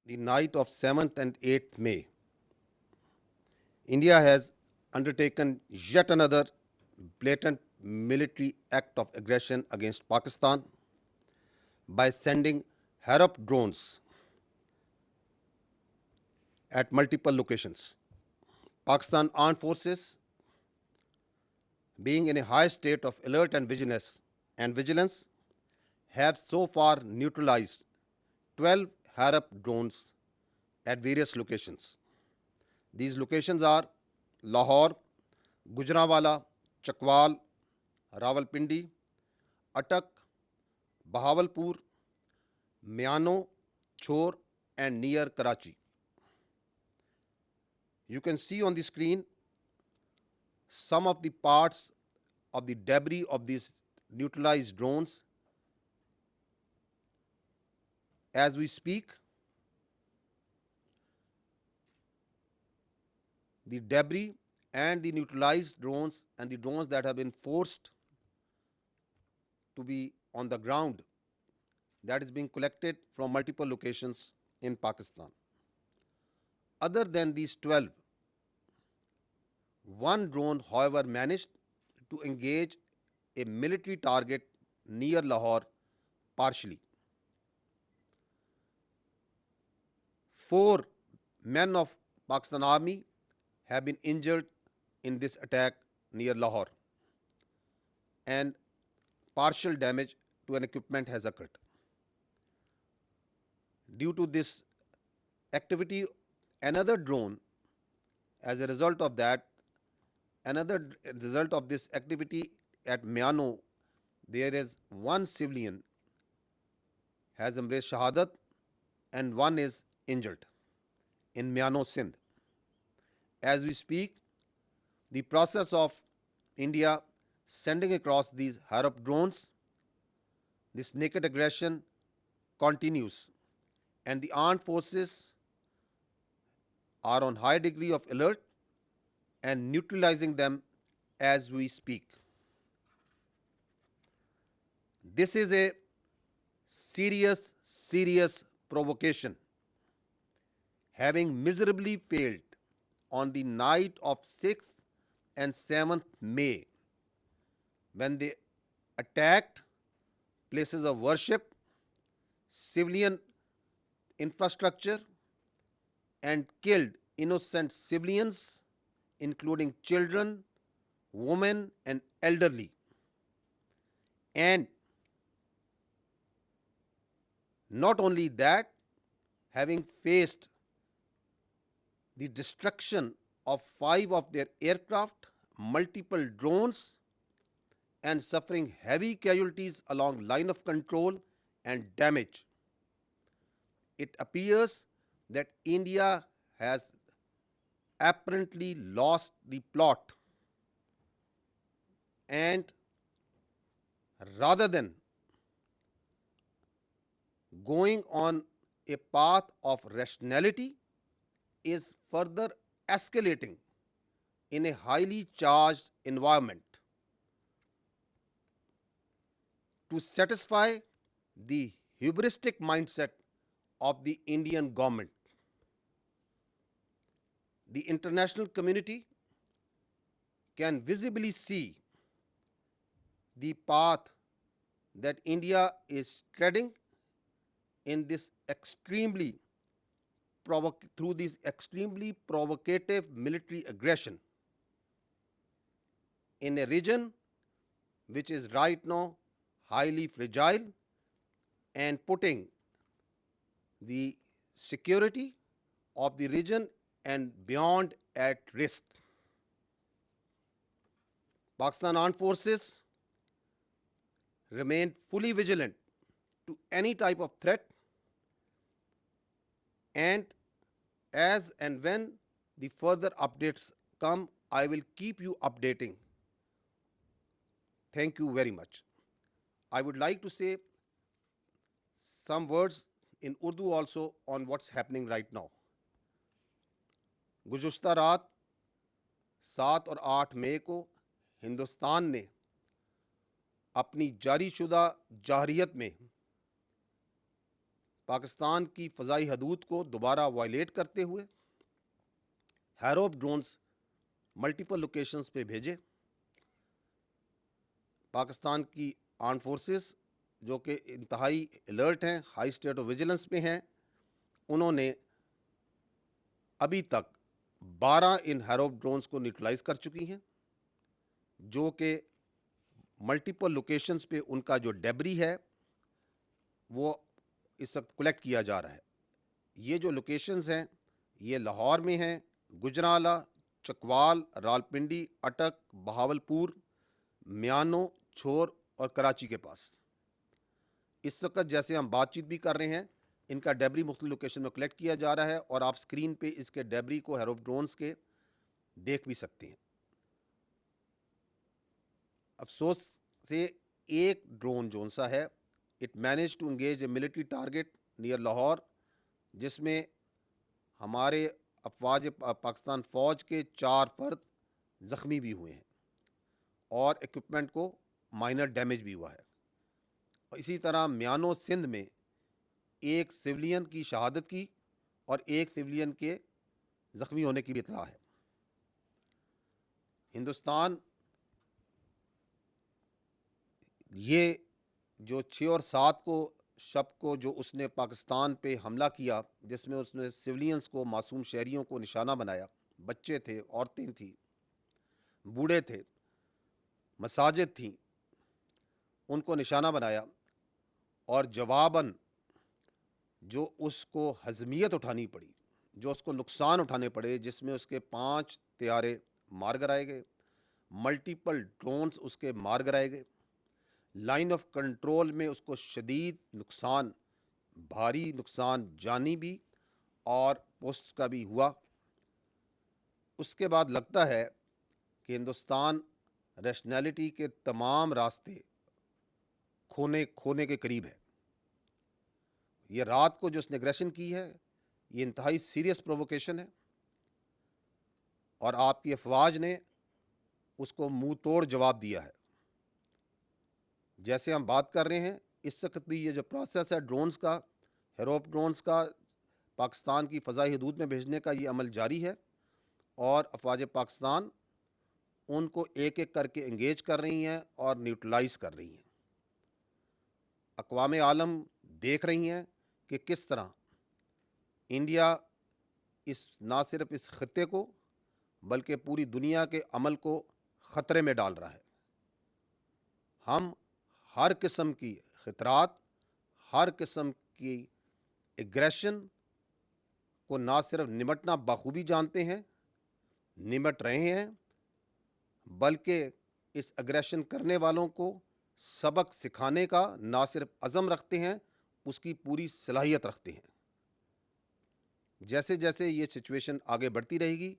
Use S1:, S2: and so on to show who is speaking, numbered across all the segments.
S1: the night of 7th and 8th May, India has undertaken yet another blatant military act of aggression against Pakistan by sending Harap drones at multiple locations. Pakistan Armed Forces, being in a high state of alert and vigilance, have so far neutralized 12 Harap drones at various locations. These locations are Lahore, Gujranwala, Chakwal, Rawalpindi, Attak, Bahawalpur, Miano, Chor, and near Karachi. You can see on the screen some of the parts of the debris of these neutralized drones. As we speak, the debris and the neutralized drones and the drones that have been forced to be on the ground, that is being collected from multiple locations in Pakistan. Other than these 12, one drone, however, managed to engage a military target near Lahore partially. 4 men of Pakistan Army have been injured in this attack near Lahore, and partial damage to an equipment has occurred. Due to this activity, another drone, as a result of that, another result of this activity at Miano, there is one civilian has embraced Shahadat and one is injured in Miano, Sindh. As we speak, the process of India sending across these Harap drones, this naked aggression continues, and the armed forces are on high degree of alert and neutralizing them as we speak. This is a serious provocation, having miserably failed on the night of 6th and 7th May, when they attacked places of worship, civilian infrastructure, and killed innocent civilians, including children, women, and elderly. And not only that, having faced the destruction of 5 of their aircraft, multiple drones, and suffering heavy casualties along line of control and damage, it appears that India has apparently lost the plot, and rather than going on a path of rationality, is further escalating in a highly charged environment to satisfy the hubristic mindset of the Indian government. The international community can visibly see the path that India is treading in this through this extremely provocative military aggression in a region which is right now highly fragile and putting the security of the region and beyond at risk. Pakistan Armed Forces remain fully vigilant to any type of threat, and as and when the further updates come, I will keep you updating. Thank you very much. I would like to say some words in Urdu also on what's happening right now. गुज़श्ता रात 7 और 8 मई को हिंदुस्तान ने अपनी जारी शुदा जाहरियत में پاکستان کی فضائی حدود کو دوبارہ وائلیٹ کرتے ہوئے ہیروپ ڈرونز ملٹیپل لوکیشنز پہ بھیجے. پاکستان کی آرم فورسز جو کہ انتہائی الرٹ ہیں, ہائی اسٹیٹ آف ویجیلنس میں ہیں, انہوں نے ابھی تک 12 ان ہیروپ ڈرونز کو نیوٹرلائز کر چکی ہیں, جو کہ ملٹیپل لوکیشنز پہ ان کا جو ڈیبری ہے وہ اس وقت کلیکٹ کیا جا رہا ہے. یہ جو لوکیشنز ہیں یہ لاہور میں ہیں, گجرانوالہ, چکوال, راولپنڈی, اٹک, بہاولپور, میانو, چھور اور کراچی کے پاس. اس وقت جیسے ہم بات چیت بھی کر رہے ہیں ان کا ڈیبری مختلف لوکیشن میں کلیکٹ کیا جا رہا ہے, اور آپ سکرین پہ اس کے ڈیبری کو ہیروپ ڈرونز کے دیکھ بھی سکتے ہیں. افسوس سے ایک ڈرون جون سا ہے, it manage to engage a military target near Lahore, جس میں ہمارے افواج پاکستان فوج کے 4 فرد زخمی بھی ہوئے ہیں اور ایکوپمنٹ کو مائنر ڈیمیج بھی ہوا ہے. اسی طرح میانو سندھ میں ایک سولین کی شہادت کی اور ایک سولین کے زخمی ہونے کی بھی اطلاع ہے. ہندوستان یہ جو 6 اور 7 کو شب کو جو اس نے پاکستان پہ حملہ کیا, جس میں اس نے سولینز کو, معصوم شہریوں کو نشانہ بنایا, بچے تھے, عورتیں تھیں, بوڑھے تھے, مساجد تھیں, ان کو نشانہ بنایا, اور جواباً جو اس کو ہضمیت اٹھانی پڑی, جو اس کو نقصان اٹھانے پڑے, جس میں اس کے 5 طیارے مار گرائے گئے, ملٹیپل ڈرونز اس کے مار گرائے گئے, لائن آف کنٹرول میں اس کو شدید نقصان, بھاری نقصان جانی بھی اور پوسٹس کا بھی ہوا. اس کے بعد لگتا ہے کہ ہندوستان ریشنلٹی کے تمام راستے کھونے کے قریب ہے. یہ رات کو جو اس نے اگریشن کی ہے یہ انتہائی سیریس پرووکیشن ہے, اور آپ کی افواج نے اس کو منہ توڑ جواب دیا ہے. جیسے ہم بات کر رہے ہیں اس وقت بھی یہ جو پروسیس ہے ڈرونز کا, ہیروپ ڈرونز کا پاکستان کی فضائی حدود میں بھیجنے کا, یہ عمل جاری ہے, اور افواج پاکستان ان کو ایک ایک کر کے انگیج کر رہی ہیں اور نیوٹرلائز کر رہی ہیں. اقوام عالم دیکھ رہی ہیں کہ کس طرح انڈیا نہ صرف اس خطے کو بلکہ پوری دنیا کے امن کو خطرے میں ڈال رہا ہے. ہم ہر قسم کی خطرات, ہر قسم کی ایگریشن کو نہ صرف نمٹنا بخوبی جانتے ہیں, نمٹ رہے ہیں, بلکہ اس اگریشن کرنے والوں کو سبق سکھانے کا نہ صرف عزم رکھتے ہیں, اس کی پوری صلاحیت رکھتے ہیں. جیسے جیسے یہ سچویشن آگے بڑھتی رہے گی,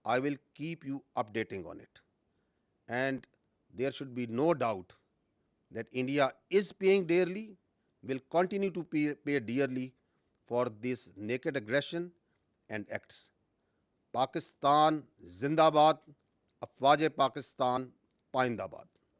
S1: I will keep you updating on it, and there should be no doubt that India is paying dearly, will continue to pay dearly for this naked aggression and acts. Pakistan زندہ باد, افواج پاکستان پائندہ باد.